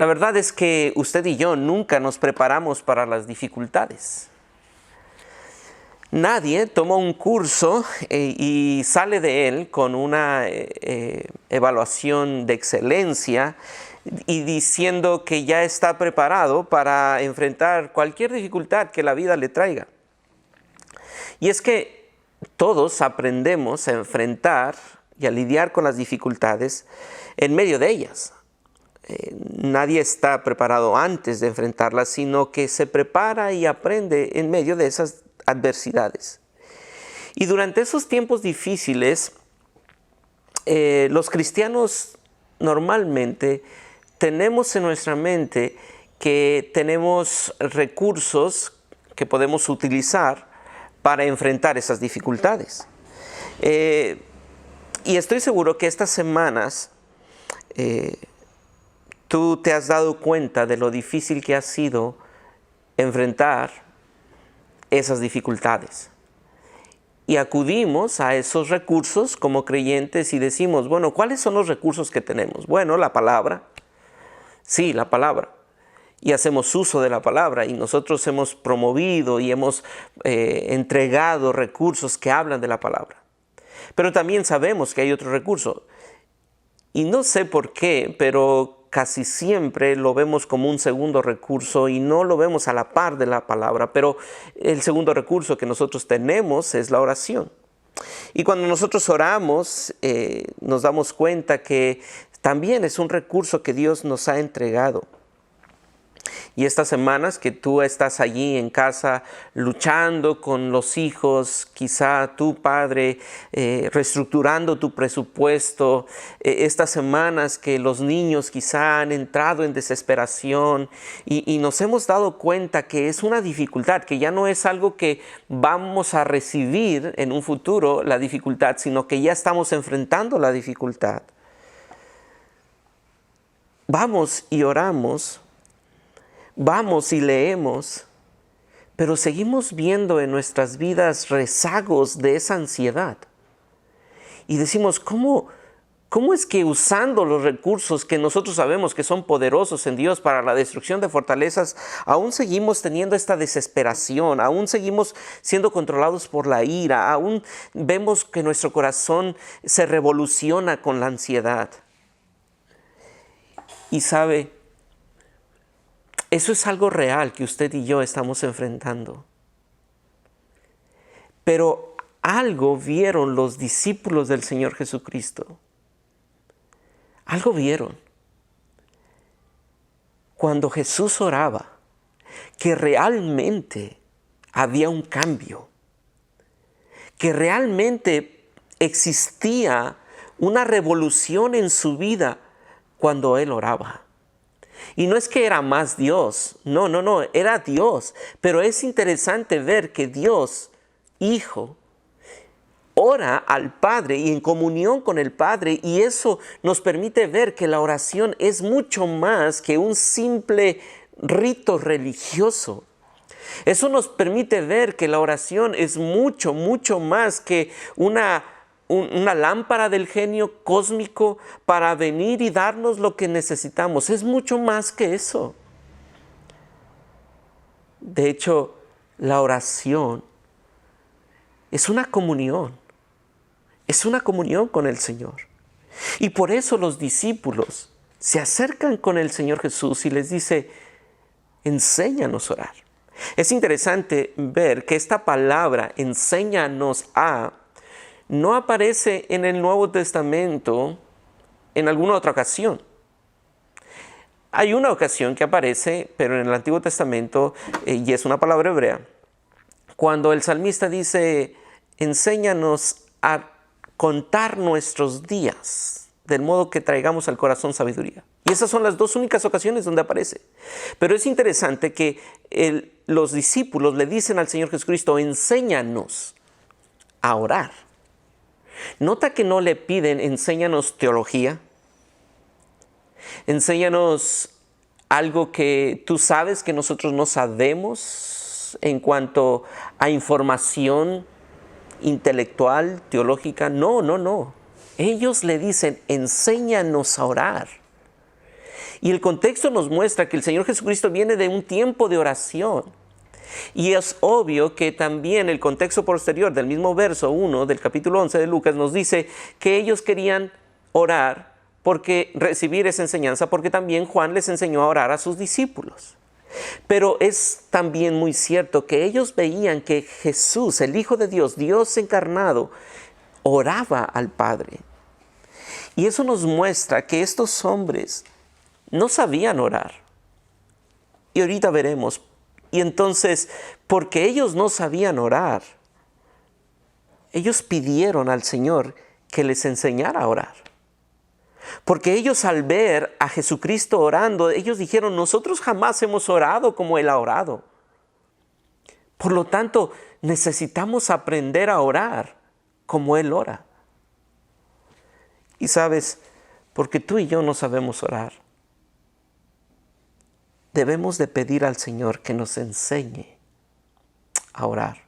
La verdad es que usted y yo nunca nos preparamos para las dificultades. Nadie toma un curso y sale de él con una evaluación de excelencia y diciendo que ya está preparado para enfrentar cualquier dificultad que la vida le traiga. Y es que todos aprendemos a enfrentar y a lidiar con las dificultades en medio de ellas. Nadie está preparado antes de enfrentarlas, sino que se prepara y aprende en medio de esas adversidades. Y durante esos tiempos difíciles, los cristianos normalmente tenemos en nuestra mente que tenemos recursos que podemos utilizar para enfrentar esas dificultades. Y estoy seguro que estas semanas tú te has dado cuenta de lo difícil que ha sido enfrentar esas dificultades. Y acudimos a esos recursos como creyentes y decimos, bueno, ¿cuáles son los recursos que tenemos? Bueno, la palabra. Sí, la palabra. Y hacemos uso de la palabra y nosotros hemos promovido y hemos entregado recursos que hablan de la palabra. Pero también sabemos que hay otro recurso. Y no sé por qué, pero casi siempre lo vemos como un segundo recurso y no lo vemos a la par de la palabra. Pero el segundo recurso que nosotros tenemos es la oración. Y cuando nosotros oramos, nos damos cuenta que también es un recurso que Dios nos ha entregado. Y estas semanas que tú estás allí en casa luchando con los hijos, quizá tu padre reestructurando tu presupuesto, estas semanas que los niños quizá han entrado en desesperación y nos hemos dado cuenta que es una dificultad, que ya no es algo que vamos a recibir en un futuro la dificultad, sino que ya estamos enfrentando la dificultad. Vamos y oramos. Vamos y leemos, pero seguimos viendo en nuestras vidas rezagos de esa ansiedad. Y decimos, ¿cómo es que usando los recursos que nosotros sabemos que son poderosos en Dios para la destrucción de fortalezas, aún seguimos teniendo esta desesperación, aún seguimos siendo controlados por la ira, aún vemos que nuestro corazón se revoluciona con la ansiedad? Y sabe, eso es algo real que usted y yo estamos enfrentando. Pero algo vieron los discípulos del Señor Jesucristo. Algo vieron. Cuando Jesús oraba, que realmente había un cambio. Que realmente existía una revolución en su vida cuando Él oraba. Y no es que era más Dios, no, era Dios. Pero es interesante ver que Dios, Hijo, ora al Padre y en comunión con el Padre. Y eso nos permite ver que la oración es mucho más que un simple rito religioso. Eso nos permite ver que la oración es mucho, mucho más que una lámpara del genio cósmico para venir y darnos lo que necesitamos. Es mucho más que eso. De hecho, la oración es una comunión. Es una comunión con el Señor. Y por eso los discípulos se acercan con el Señor Jesús y les dice, enséñanos a orar. Es interesante ver que esta palabra, enséñanos a, no aparece en el Nuevo Testamento en alguna otra ocasión. Hay una ocasión que aparece, pero en el Antiguo Testamento, y es una palabra hebrea, cuando el salmista dice, enséñanos a contar nuestros días, del modo que traigamos al corazón sabiduría. Y esas son las dos únicas ocasiones donde aparece. Pero es interesante que los discípulos le dicen al Señor Jesucristo, enséñanos a orar. Nota que no le piden, enséñanos teología, enséñanos algo que tú sabes que nosotros no sabemos en cuanto a información intelectual, teológica. No. Ellos le dicen, enséñanos a orar. Y el contexto nos muestra que el Señor Jesucristo viene de un tiempo de oración. Y es obvio que también el contexto posterior del mismo verso 1 del capítulo 11 de Lucas nos dice que ellos querían orar porque recibir esa enseñanza, porque también Juan les enseñó a orar a sus discípulos. Pero es también muy cierto que ellos veían que Jesús, el Hijo de Dios, Dios encarnado, oraba al Padre. Y eso nos muestra que estos hombres no sabían orar. Y ahorita veremos. Y entonces, porque ellos no sabían orar, ellos pidieron al Señor que les enseñara a orar. Porque ellos al ver a Jesucristo orando, ellos dijeron, nosotros jamás hemos orado como Él ha orado. Por lo tanto, necesitamos aprender a orar como Él ora. Y sabes, porque tú y yo no sabemos orar, debemos de pedir al Señor que nos enseñe a orar.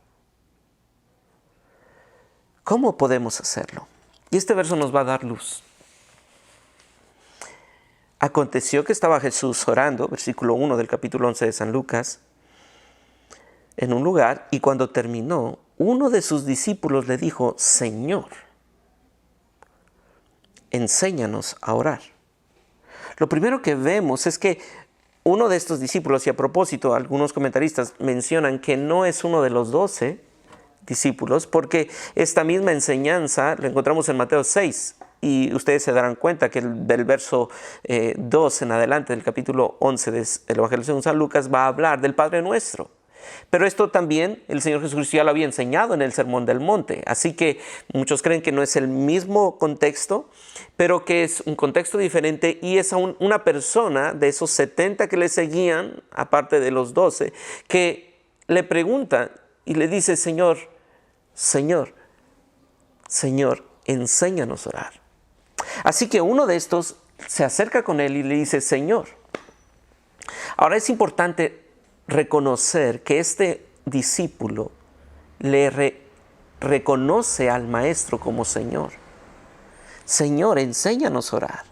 ¿Cómo podemos hacerlo? Y este verso nos va a dar luz. Aconteció que estaba Jesús orando, versículo 1 del capítulo 11 de San Lucas, en un lugar, y cuando terminó, uno de sus discípulos le dijo, Señor, enséñanos a orar. Lo primero que vemos es que uno de estos discípulos, y a propósito, algunos comentaristas mencionan que no es uno de los 12 discípulos, porque esta misma enseñanza la encontramos en Mateo 6, y ustedes se darán cuenta que del verso 2 en adelante del capítulo 11 del Evangelio según San Lucas va a hablar del Padre Nuestro. Pero esto también el Señor Jesucristo ya lo había enseñado en el Sermón del Monte. Así que muchos creen que no es el mismo contexto, pero que es un contexto diferente y es una persona de esos 70 que le seguían, aparte de los 12, que le pregunta y le dice, Señor, Señor, Señor, enséñanos a orar. Así que uno de estos se acerca con él y le dice, Señor. Ahora es importante reconocer que este discípulo le reconoce al maestro como Señor. Señor, enséñanos a orar.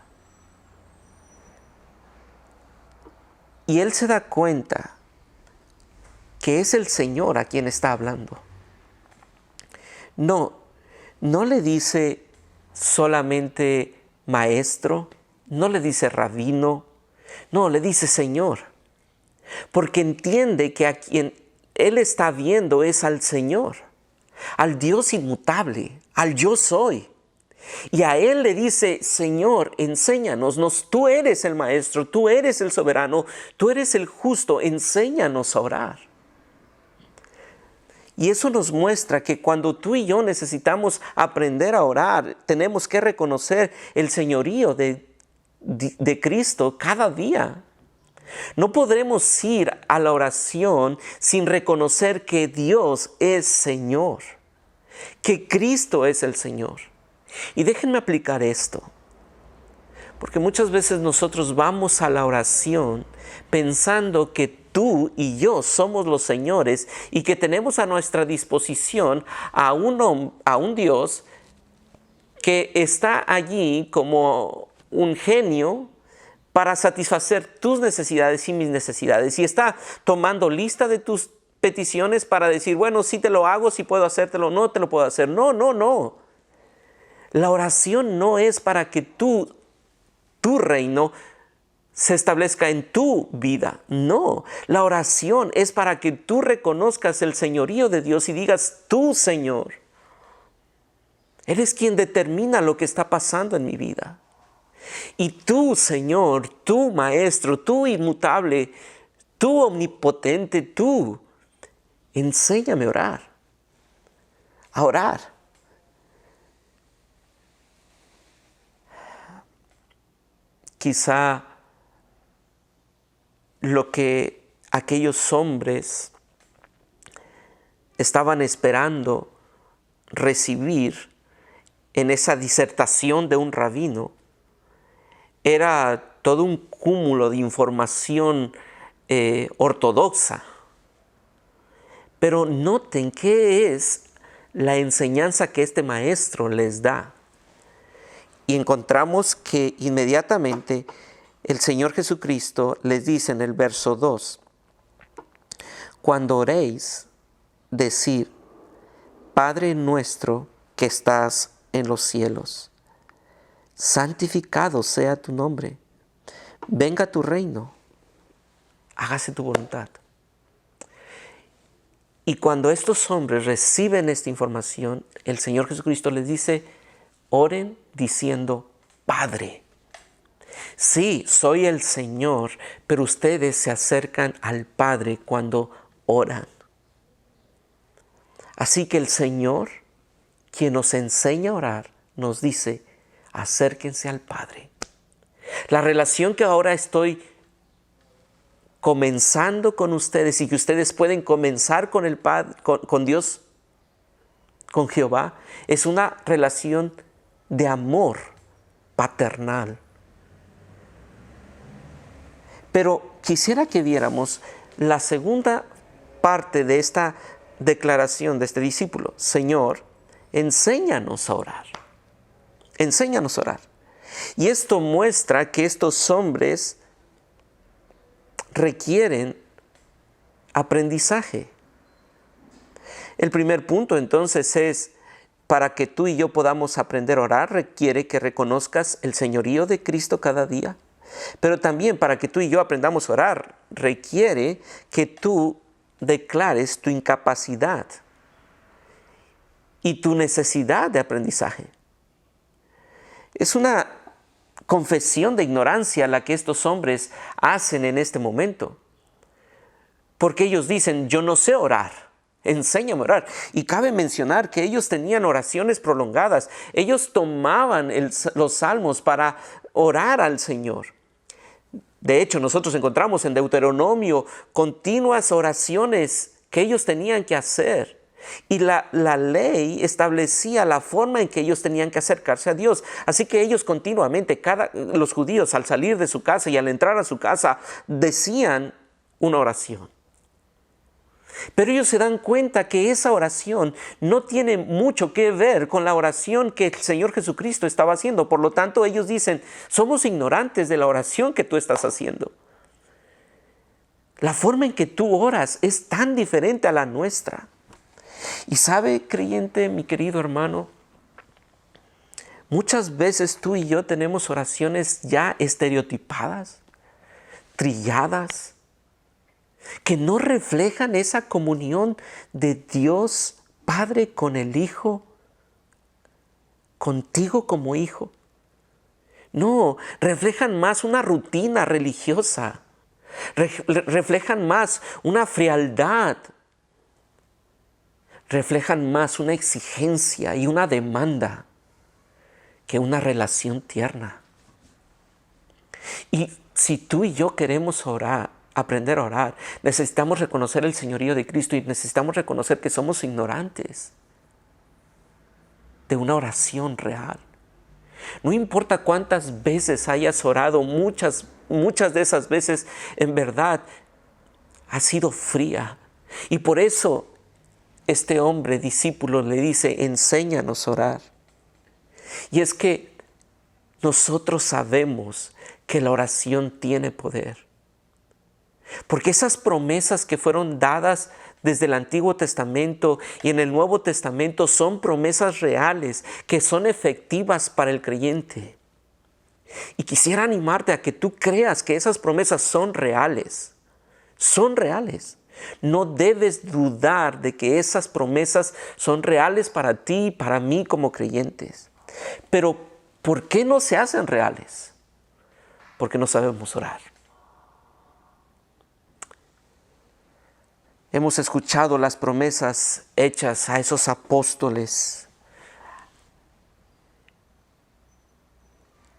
Y él se da cuenta que es el Señor a quien está hablando. No le dice solamente maestro, no le dice rabino, no, le dice Señor. Porque entiende que a quien él está viendo es al Señor, al Dios inmutable, al yo soy. Y a él le dice, Señor, enséñanos, tú eres el maestro, tú eres el soberano, tú eres el justo, enséñanos a orar. Y eso nos muestra que cuando tú y yo necesitamos aprender a orar, tenemos que reconocer el señorío de Cristo cada día. No podremos ir a la oración sin reconocer que Dios es Señor, que Cristo es el Señor. Y déjenme aplicar esto, porque muchas veces nosotros vamos a la oración pensando que tú y yo somos los señores y que tenemos a nuestra disposición a un Dios que está allí como un genio para satisfacer tus necesidades y mis necesidades. Y está tomando lista de tus peticiones para decir, bueno, sí te lo hago, sí puedo hacértelo, no te lo puedo hacer. No. La oración no es para que tu reino se establezca en tu vida. No, la oración es para que tú reconozcas el señorío de Dios y digas, tú, Señor, eres quien determina lo que está pasando en mi vida. Y tú, Señor, tú, Maestro, tú inmutable, tú omnipotente, tú, enséñame a orar. A orar. Quizá lo que aquellos hombres estaban esperando recibir en esa disertación de un rabino era todo un cúmulo de información ortodoxa. Pero noten qué es la enseñanza que este maestro les da. Y encontramos que inmediatamente el Señor Jesucristo les dice en el verso 2, cuando oréis, decid, Padre nuestro que estás en los cielos, santificado sea tu nombre, venga tu reino, hágase tu voluntad. Y cuando estos hombres reciben esta información, el Señor Jesucristo les dice, oren diciendo, Padre. Sí, soy el Señor, pero ustedes se acercan al Padre cuando oran. Así que el Señor, quien nos enseña a orar, nos dice, acérquense al Padre. La relación que ahora estoy comenzando con ustedes y que ustedes pueden comenzar con el Padre, con Dios, con Jehová, es una relación de amor paternal. Pero quisiera que viéramos la segunda parte de esta declaración de este discípulo. Señor, enséñanos a orar. Enséñanos a orar. Y esto muestra que estos hombres requieren aprendizaje. El primer punto entonces es, para que tú y yo podamos aprender a orar, requiere que reconozcas el señorío de Cristo cada día. Pero también para que tú y yo aprendamos a orar, requiere que tú declares tu incapacidad y tu necesidad de aprendizaje. Es una confesión de ignorancia la que estos hombres hacen en este momento. Porque ellos dicen, yo no sé orar, enséñame a orar. Y cabe mencionar que ellos tenían oraciones prolongadas. Ellos tomaban los salmos para orar al Señor. De hecho, nosotros encontramos en Deuteronomio continuas oraciones que ellos tenían que hacer. Y la ley establecía la forma en que ellos tenían que acercarse a Dios. Así que ellos continuamente, los judíos al salir de su casa y al entrar a su casa, decían una oración. Pero ellos se dan cuenta que esa oración no tiene mucho que ver con la oración que el Señor Jesucristo estaba haciendo. Por lo tanto, ellos dicen, somos ignorantes de la oración que tú estás haciendo. La forma en que tú oras es tan diferente a la nuestra. Y sabe, creyente, mi querido hermano, muchas veces tú y yo tenemos oraciones ya estereotipadas, trilladas, que no reflejan esa comunión de Dios Padre con el Hijo, contigo como hijo. No, reflejan más una rutina religiosa, reflejan más una frialdad, reflejan más una exigencia y una demanda que una relación tierna. Y si tú y yo queremos aprender a orar, necesitamos reconocer el señorío de Cristo y necesitamos reconocer que somos ignorantes de una oración real. No importa cuántas veces hayas orado, muchas de esas veces en verdad ha sido fría. Y por eso este hombre discípulo le dice, enséñanos a orar. Y es que nosotros sabemos que la oración tiene poder. Porque esas promesas que fueron dadas desde el Antiguo Testamento y en el Nuevo Testamento son promesas reales que son efectivas para el creyente. Y quisiera animarte a que tú creas que esas promesas son reales. Son reales. No debes dudar de que esas promesas son reales para ti y para mí como creyentes. Pero, ¿por qué no se hacen reales? Porque no sabemos orar. Hemos escuchado las promesas hechas a esos apóstoles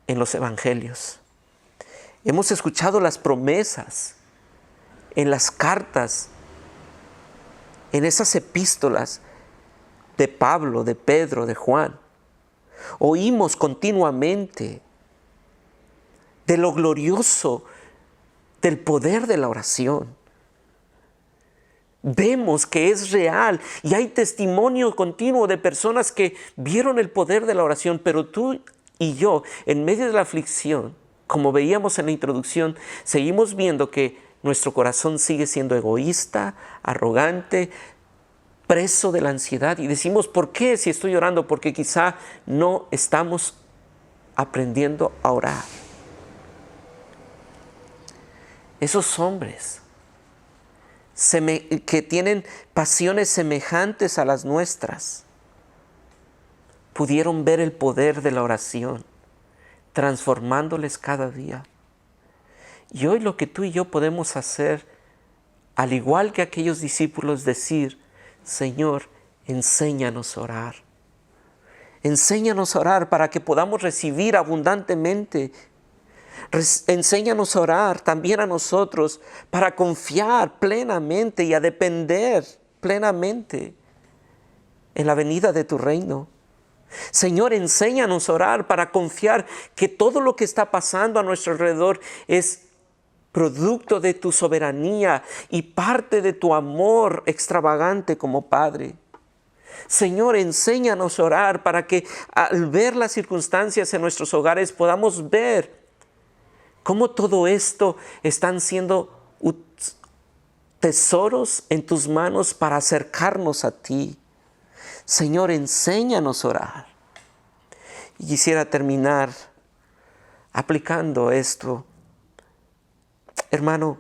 en los evangelios. Hemos escuchado las promesas en las cartas, en esas epístolas de Pablo, de Pedro, de Juan. Oímos continuamente de lo glorioso del poder de la oración. Vemos que es real y hay testimonio continuo de personas que vieron el poder de la oración, pero tú y yo, en medio de la aflicción, como veíamos en la introducción, seguimos viendo que nuestro corazón sigue siendo egoísta, arrogante, preso de la ansiedad. Y decimos, ¿por qué si estoy orando? Porque quizá no estamos aprendiendo a orar. Esos hombres que tienen pasiones semejantes a las nuestras, pudieron ver el poder de la oración, transformándoles cada día. Y hoy lo que tú y yo podemos hacer, al igual que aquellos discípulos, decir, Señor, enséñanos a orar. Enséñanos a orar para que podamos recibir abundantemente. Enséñanos a orar también a nosotros para confiar plenamente y a depender plenamente en la venida de tu reino. Señor, enséñanos a orar para confiar que todo lo que está pasando a nuestro alrededor es producto de tu soberanía y parte de tu amor extravagante como Padre. Señor, enséñanos a orar para que al ver las circunstancias en nuestros hogares podamos ver cómo todo esto están siendo tesoros en tus manos para acercarnos a ti. Señor, enséñanos a orar. Y quisiera terminar aplicando esto. Hermano,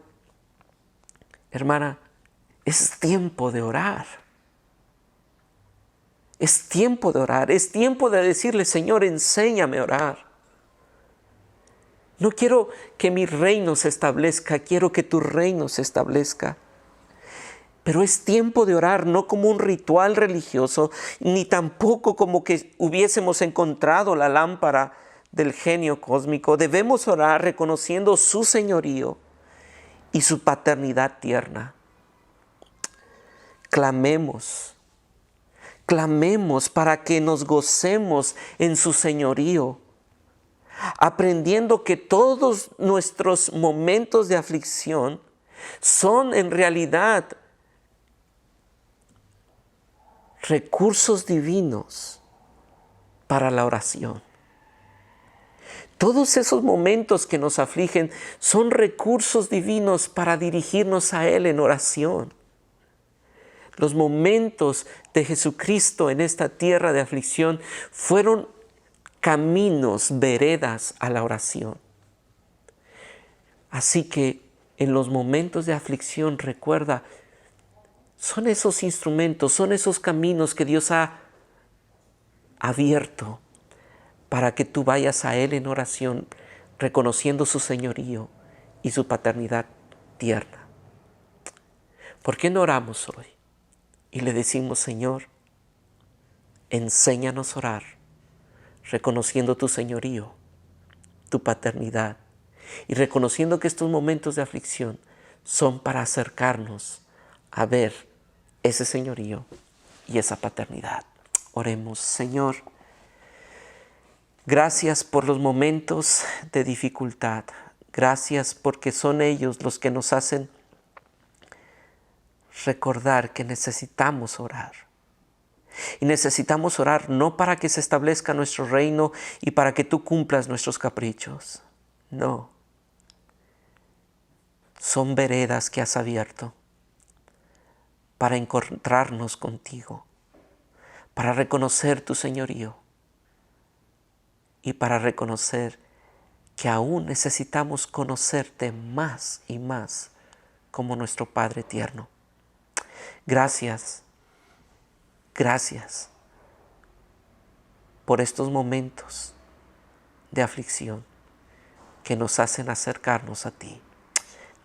hermana, es tiempo de orar. Es tiempo de orar. Es tiempo de decirle, Señor, enséñame a orar. No quiero que mi reino se establezca, quiero que tu reino se establezca. Pero es tiempo de orar no como un ritual religioso, ni tampoco como que hubiésemos encontrado la lámpara del genio cósmico. Debemos orar reconociendo su señorío y su paternidad tierna. Clamemos para que nos gocemos en su señorío, aprendiendo que todos nuestros momentos de aflicción son en realidad recursos divinos para la oración. Todos esos momentos que nos afligen son recursos divinos para dirigirnos a Él en oración. Los momentos de Jesucristo en esta tierra de aflicción fueron caminos, veredas a la oración. Así que en los momentos de aflicción, recuerda, son esos instrumentos, son esos caminos que Dios ha abierto para que tú vayas a Él en oración, reconociendo su señorío y su paternidad tierna. ¿Por qué no oramos hoy? Y le decimos, Señor, enséñanos a orar, reconociendo tu señorío, tu paternidad, y reconociendo que estos momentos de aflicción son para acercarnos a ver ese señorío y esa paternidad. Oremos. Señor, gracias por los momentos de dificultad. Gracias porque son ellos los que nos hacen recordar que necesitamos orar. Y necesitamos orar no para que se establezca nuestro reino y para que tú cumplas nuestros caprichos. No. Son veredas que has abierto para encontrarnos contigo, para reconocer tu señorío y para reconocer que aún necesitamos conocerte más y más como nuestro Padre tierno. Gracias por estos momentos de aflicción que nos hacen acercarnos a ti.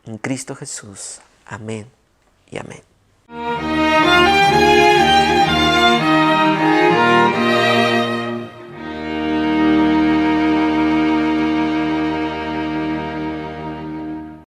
En Cristo Jesús. Amén y amén.